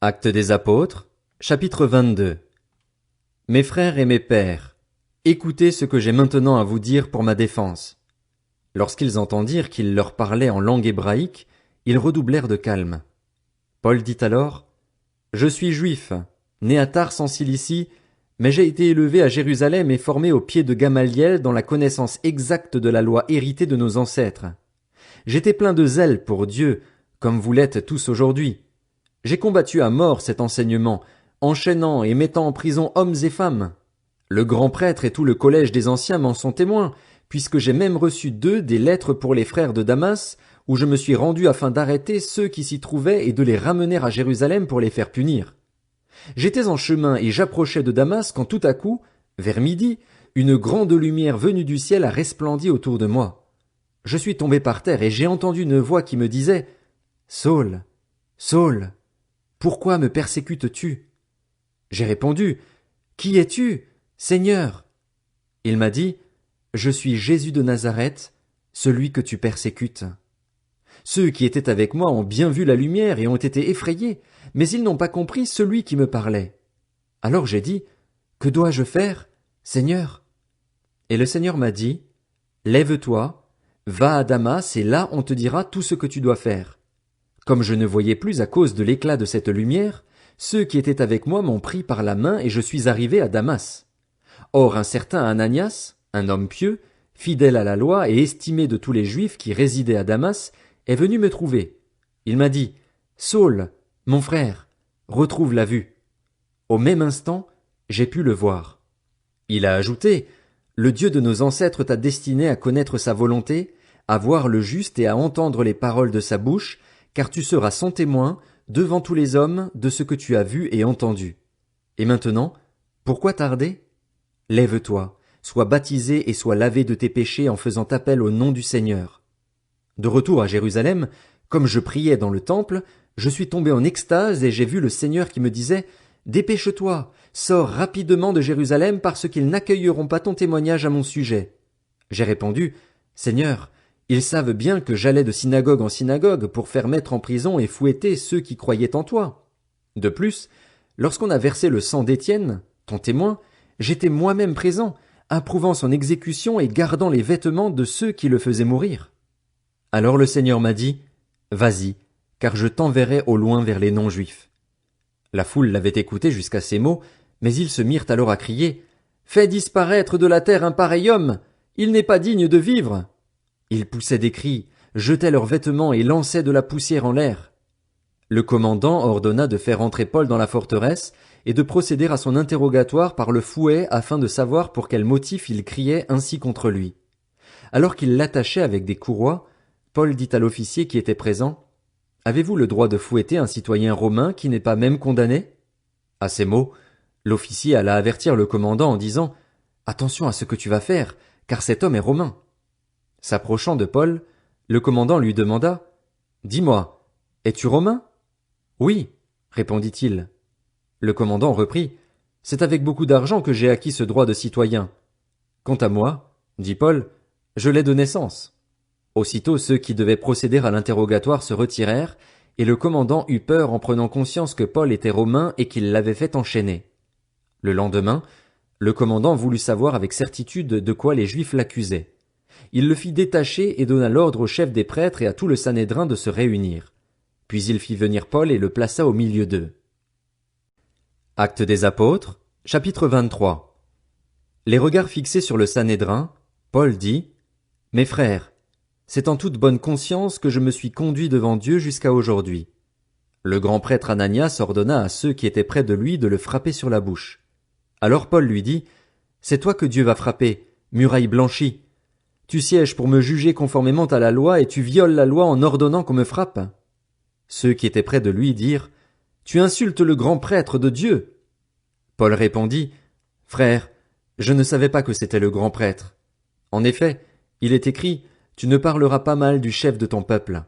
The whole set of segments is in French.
Actes des Apôtres, chapitre 22. Mes frères et mes pères, écoutez ce que j'ai maintenant à vous dire pour ma défense. Lorsqu'ils entendirent qu'il leur parlait en langue hébraïque, ils redoublèrent de calme. Paul dit alors, Je suis juif, né à Tars en Cilicie, mais j'ai été élevé à Jérusalem et formé au pied de Gamaliel dans la connaissance exacte de la loi héritée de nos ancêtres. J'étais plein de zèle pour Dieu, comme vous l'êtes tous aujourd'hui. J'ai combattu à mort cet enseignement, enchaînant et mettant en prison hommes et femmes. Le grand prêtre et tout le collège des anciens m'en sont témoins, puisque j'ai même reçu d'eux des lettres pour les frères de Damas, où je me suis rendu afin d'arrêter ceux qui s'y trouvaient et de les ramener à Jérusalem pour les faire punir. J'étais en chemin et j'approchais de Damas quand tout à coup, vers midi, une grande lumière venue du ciel a resplendi autour de moi. Je suis tombé par terre et j'ai entendu une voix qui me disait « Saul, Saul, pourquoi me persécutes-tu » J'ai répondu « Qui es-tu, Seigneur » Il m'a dit « Je suis Jésus de Nazareth, celui que tu persécutes. » Ceux qui étaient avec moi ont bien vu la lumière et ont été effrayés, mais ils n'ont pas compris celui qui me parlait. Alors j'ai dit « Que dois-je faire, Seigneur » Et le Seigneur m'a dit « Lève-toi, va à Damas et là on te dira tout ce que tu dois faire. » Comme je ne voyais plus à cause de l'éclat de cette lumière, ceux qui étaient avec moi m'ont pris par la main et je suis arrivé à Damas. Or un certain Ananias, un homme pieux, fidèle à la loi et estimé de tous les Juifs qui résidaient à Damas, est venu me trouver. Il m'a dit, « Saul, mon frère, retrouve la vue. » Au même instant, j'ai pu le voir. Il a ajouté, « Le Dieu de nos ancêtres t'a destiné à connaître sa volonté, à voir le juste et à entendre les paroles de sa bouche, car tu seras son témoin devant tous les hommes de ce que tu as vu et entendu. Et maintenant, pourquoi tarder? Lève-toi, sois baptisé et sois lavé de tes péchés en faisant appel au nom du Seigneur. » De retour à Jérusalem, comme je priais dans le temple, je suis tombé en extase et j'ai vu le Seigneur qui me disait « Dépêche-toi, sors rapidement de Jérusalem parce qu'ils n'accueilleront pas ton témoignage à mon sujet. » J'ai répondu « Seigneur, ils savent bien que j'allais de synagogue en synagogue pour faire mettre en prison et fouetter ceux qui croyaient en toi. De plus, lorsqu'on a versé le sang d'Étienne, ton témoin, j'étais moi-même présent, approuvant son exécution et gardant les vêtements de ceux qui le faisaient mourir. » Alors le Seigneur m'a dit, « Vas-y, car je t'enverrai au loin vers les non-juifs. » La foule l'avait écouté jusqu'à ces mots, mais ils se mirent alors à crier, « Fais disparaître de la terre un pareil homme! Il n'est pas digne de vivre! » Ils poussaient des cris, jetaient leurs vêtements et lançaient de la poussière en l'air. Le commandant ordonna de faire entrer Paul dans la forteresse et de procéder à son interrogatoire par le fouet afin de savoir pour quel motif il criait ainsi contre lui. Alors qu'il l'attachait avec des courroies, Paul dit à l'officier qui était présent, « Avez-vous le droit de fouetter un citoyen romain qui n'est pas même condamné ?» À ces mots, l'officier alla avertir le commandant en disant, « Attention à ce que tu vas faire, car cet homme est romain. » S'approchant de Paul, le commandant lui demanda, « Dis-moi, es-tu romain » ? « Oui, répondit-il. Le commandant reprit, « C'est avec beaucoup d'argent que j'ai acquis ce droit de citoyen. » « Quant à moi, dit Paul, je l'ai de naissance. » Aussitôt ceux qui devaient procéder à l'interrogatoire se retirèrent, et le commandant eut peur en prenant conscience que Paul était romain et qu'il l'avait fait enchaîner. Le lendemain, le commandant voulut savoir avec certitude de quoi les Juifs l'accusaient. Il le fit détacher et donna l'ordre au chef des prêtres et à tout le Sanhédrin de se réunir. Puis il fit venir Paul et le plaça au milieu d'eux. Actes des Apôtres, chapitre 23. Les regards fixés sur le Sanhédrin, Paul dit, « Mes frères, c'est en toute bonne conscience que je me suis conduit devant Dieu jusqu'à aujourd'hui. » Le grand prêtre Ananias ordonna à ceux qui étaient près de lui de le frapper sur la bouche. Alors Paul lui dit, « C'est toi que Dieu va frapper, muraille blanchie. Tu sièges pour me juger conformément à la loi et tu violes la loi en ordonnant qu'on me frappe. » Ceux qui étaient près de lui dirent, « Tu insultes le grand prêtre de Dieu. » Paul répondit, « Frère, je ne savais pas que c'était le grand prêtre. En effet, il est écrit, « Tu ne parleras pas mal du chef de ton peuple. »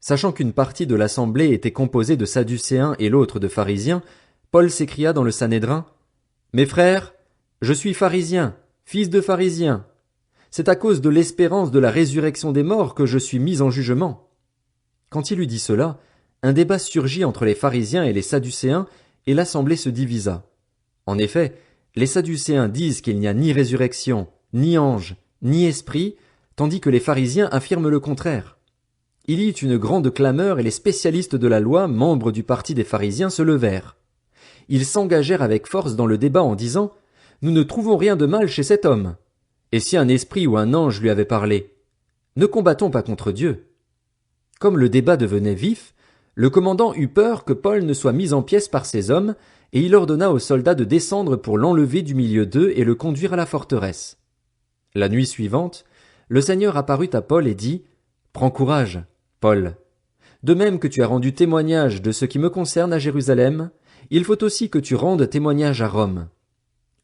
Sachant qu'une partie de l'assemblée était composée de Sadducéens et l'autre de pharisiens, Paul s'écria dans le Sanhédrin, « Mes frères, je suis pharisien, fils de pharisien. C'est à cause de l'espérance de la résurrection des morts que je suis mis en jugement. » Quand il eut dit cela, un débat surgit entre les pharisiens et les sadducéens, et l'assemblée se divisa. En effet, les sadducéens disent qu'il n'y a ni résurrection, ni ange, ni esprit, tandis que les pharisiens affirment le contraire. Il y eut une grande clameur et les spécialistes de la loi, membres du parti des pharisiens, se levèrent. Ils s'engagèrent avec force dans le débat en disant « Nous ne trouvons rien de mal chez cet homme. Et si un esprit ou un ange lui avait parlé? Ne combattons pas contre Dieu. » Comme le débat devenait vif, le commandant eut peur que Paul ne soit mis en pièces par ses hommes, et il ordonna aux soldats de descendre pour l'enlever du milieu d'eux et le conduire à la forteresse. La nuit suivante, le Seigneur apparut à Paul et dit « Prends courage, Paul. De même que tu as rendu témoignage de ce qui me concerne à Jérusalem, il faut aussi que tu rendes témoignage à Rome. »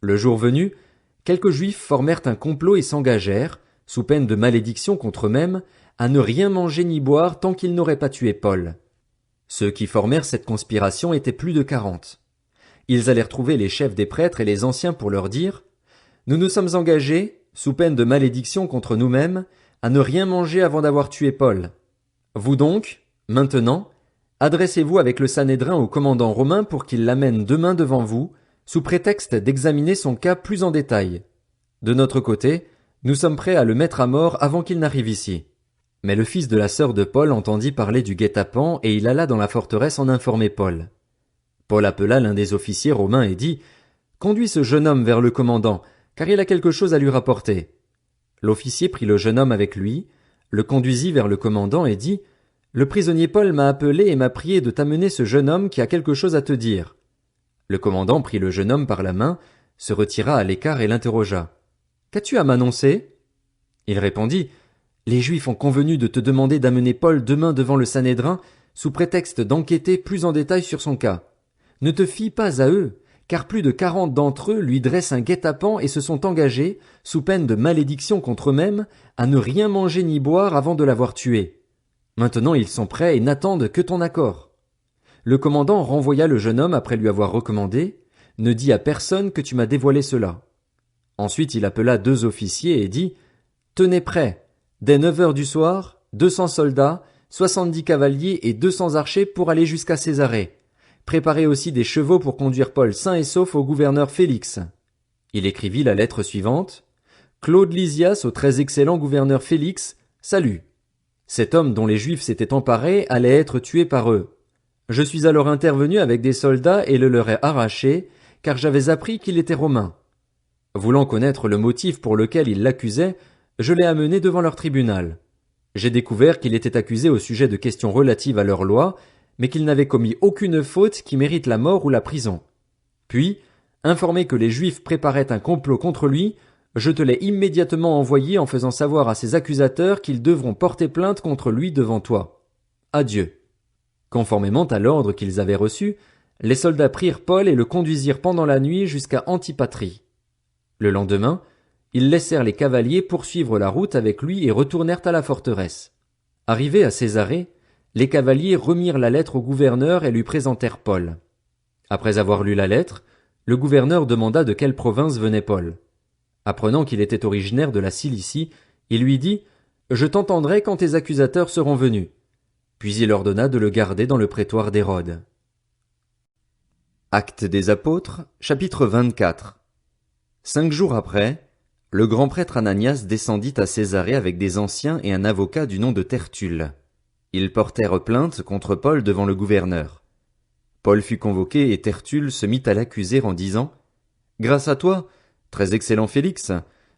Le jour venu, quelques Juifs formèrent un complot et s'engagèrent, sous peine de malédiction contre eux-mêmes, à ne rien manger ni boire tant qu'ils n'auraient pas tué Paul. Ceux qui formèrent cette conspiration étaient plus de 40. Ils allèrent trouver les chefs des prêtres et les anciens pour leur dire « Nous nous sommes engagés, sous peine de malédiction contre nous-mêmes, à ne rien manger avant d'avoir tué Paul. Vous donc, maintenant, adressez-vous avec le Sanhédrin au commandant romain pour qu'il l'amène demain devant vous, sous prétexte d'examiner son cas plus en détail. De notre côté, nous sommes prêts à le mettre à mort avant qu'il n'arrive ici. » Mais le fils de la sœur de Paul entendit parler du guet-apens et il alla dans la forteresse en informer Paul. Paul appela l'un des officiers romains et dit « Conduis ce jeune homme vers le commandant, car il a quelque chose à lui rapporter. » L'officier prit le jeune homme avec lui, le conduisit vers le commandant et dit « Le prisonnier Paul m'a appelé et m'a prié de t'amener ce jeune homme qui a quelque chose à te dire. » Le commandant prit le jeune homme par la main, se retira à l'écart et l'interrogea. « Qu'as-tu à m'annoncer » Il répondit « Les Juifs ont convenu de te demander d'amener Paul demain devant le Sanhédrin, sous prétexte d'enquêter plus en détail sur son cas. Ne te fie pas à eux, car plus de 40 d'entre eux lui dressent un guet-apens et se sont engagés, sous peine de malédiction contre eux-mêmes, à ne rien manger ni boire avant de l'avoir tué. Maintenant ils sont prêts et n'attendent que ton accord. » Le commandant renvoya le jeune homme après lui avoir recommandé « Ne dis à personne que tu m'as dévoilé cela. » Ensuite il appela 2 officiers et dit « Tenez prêt, dès 9 heures du soir, 200 soldats, 70 cavaliers et 200 archers pour aller jusqu'à Césarée. Préparez aussi des chevaux pour conduire Paul sain et sauf au gouverneur Félix. » Il écrivit la lettre suivante. « Claude Lysias au très excellent gouverneur Félix, salut. Cet homme dont les Juifs s'étaient emparés allait être tué par eux. Je suis alors intervenu avec des soldats et le leur ai arraché, car j'avais appris qu'il était romain. Voulant connaître le motif pour lequel ils l'accusaient, je l'ai amené devant leur tribunal. J'ai découvert qu'il était accusé au sujet de questions relatives à leur loi, mais qu'il n'avait commis aucune faute qui mérite la mort ou la prison. Puis, informé que les Juifs préparaient un complot contre lui, je te l'ai immédiatement envoyé en faisant savoir à ses accusateurs qu'ils devront porter plainte contre lui devant toi. Adieu. » Conformément à l'ordre qu'ils avaient reçu, les soldats prirent Paul et le conduisirent pendant la nuit jusqu'à Antipatrie. Le lendemain, ils laissèrent les cavaliers poursuivre la route avec lui et retournèrent à la forteresse. Arrivés à Césarée, les cavaliers remirent la lettre au gouverneur et lui présentèrent Paul. Après avoir lu la lettre, le gouverneur demanda de quelle province venait Paul. Apprenant qu'il était originaire de la Cilicie, il lui dit « Je t'entendrai quand tes accusateurs seront venus. » Puis il ordonna de le garder dans le prétoire d'Hérode. Actes des Apôtres, chapitre 24. 5 jours après, le grand prêtre Ananias descendit à Césarée avec des anciens et un avocat du nom de Tertulle. Ils portèrent plainte contre Paul devant le gouverneur. Paul fut convoqué et Tertulle se mit à l'accuser en disant « Grâce à toi, très excellent Félix,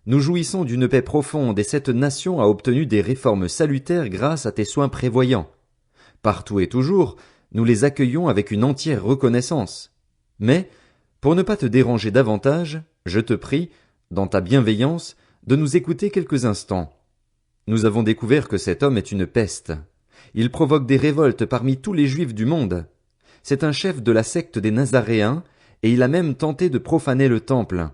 nous jouissons d'une paix profonde et cette nation a obtenu des réformes salutaires grâce à tes soins prévoyants. Partout et toujours, nous les accueillons avec une entière reconnaissance. Mais, pour ne pas te déranger davantage, je te prie, dans ta bienveillance, de nous écouter quelques instants. Nous avons découvert que cet homme est une peste. Il provoque des révoltes parmi tous les Juifs du monde. C'est un chef de la secte des Nazaréens, et il a même tenté de profaner le temple.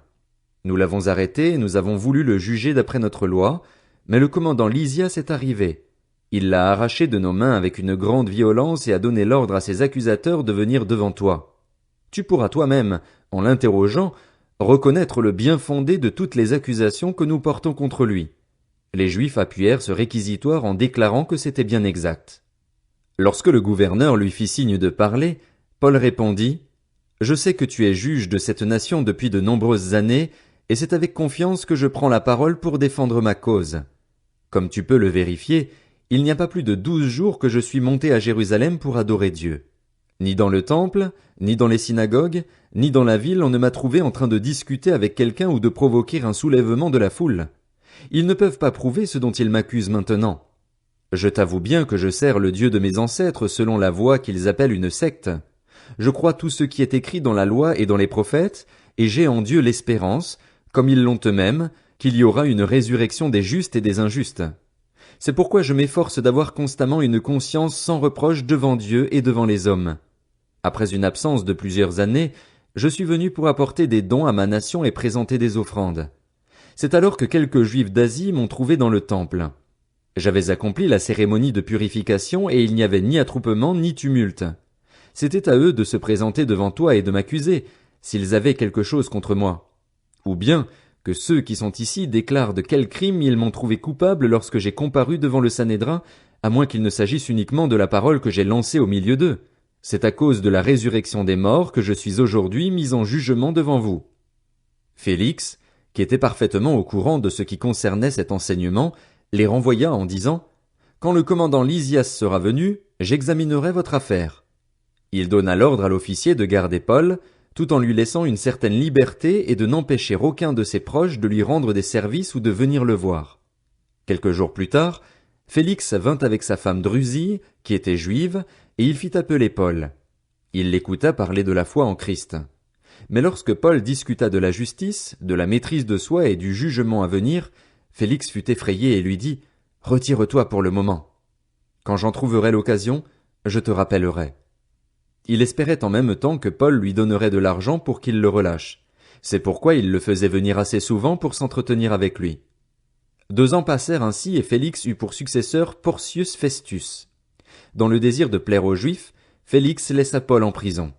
Nous l'avons arrêté et nous avons voulu le juger d'après notre loi, mais le commandant Lysias est arrivé. Il l'a arraché de nos mains avec une grande violence et a donné l'ordre à ses accusateurs de venir devant toi. Tu pourras toi-même, en l'interrogeant, reconnaître le bien-fondé de toutes les accusations que nous portons contre lui. » Les Juifs appuyèrent ce réquisitoire en déclarant que c'était bien exact. Lorsque le gouverneur lui fit signe de parler, Paul répondit, Je sais que tu es juge de cette nation depuis de nombreuses années, et c'est avec confiance que je prends la parole pour défendre ma cause. Comme tu peux le vérifier, il n'y a pas plus de 12 jours que je suis monté à Jérusalem pour adorer Dieu. Ni dans le temple, ni dans les synagogues, ni dans la ville on ne m'a trouvé en train de discuter avec quelqu'un ou de provoquer un soulèvement de la foule. Ils ne peuvent pas prouver ce dont ils m'accusent maintenant. Je t'avoue bien que je sers le Dieu de mes ancêtres selon la voie qu'ils appellent une secte. Je crois tout ce qui est écrit dans la loi et dans les prophètes, et j'ai en Dieu l'espérance, comme ils l'ont eux-mêmes, qu'il y aura une résurrection des justes et des injustes. C'est pourquoi je m'efforce d'avoir constamment une conscience sans reproche devant Dieu et devant les hommes. Après une absence de plusieurs années, je suis venu pour apporter des dons à ma nation et présenter des offrandes. C'est alors que quelques Juifs d'Asie m'ont trouvé dans le temple. J'avais accompli la cérémonie de purification et il n'y avait ni attroupement ni tumulte. C'était à eux de se présenter devant toi et de m'accuser, s'ils avaient quelque chose contre moi. Ou bien, que ceux qui sont ici déclarent de quel crime ils m'ont trouvé coupable lorsque j'ai comparu devant le Sanhédrin, à moins qu'il ne s'agisse uniquement de la parole que j'ai lancée au milieu d'eux. C'est à cause de la résurrection des morts que je suis aujourd'hui mis en jugement devant vous. Félix, qui était parfaitement au courant de ce qui concernait cet enseignement, les renvoya en disant, Quand le commandant Lysias sera venu, j'examinerai votre affaire. Il donna l'ordre à l'officier de garder Paul, tout en lui laissant une certaine liberté et de n'empêcher aucun de ses proches de lui rendre des services ou de venir le voir. Quelques jours plus tard, Félix vint avec sa femme Drusille, qui était juive, et il fit appeler Paul. Il l'écouta parler de la foi en Christ. Mais lorsque Paul discuta de la justice, de la maîtrise de soi et du jugement à venir, Félix fut effrayé et lui dit, Retire-toi pour le moment. Quand j'en trouverai l'occasion, je te rappellerai. Il espérait en même temps que Paul lui donnerait de l'argent pour qu'il le relâche. C'est pourquoi il le faisait venir assez souvent pour s'entretenir avec lui. 2 ans passèrent ainsi et Félix eut pour successeur Porcius Festus. Dans le désir de plaire aux Juifs, Félix laissa Paul en prison.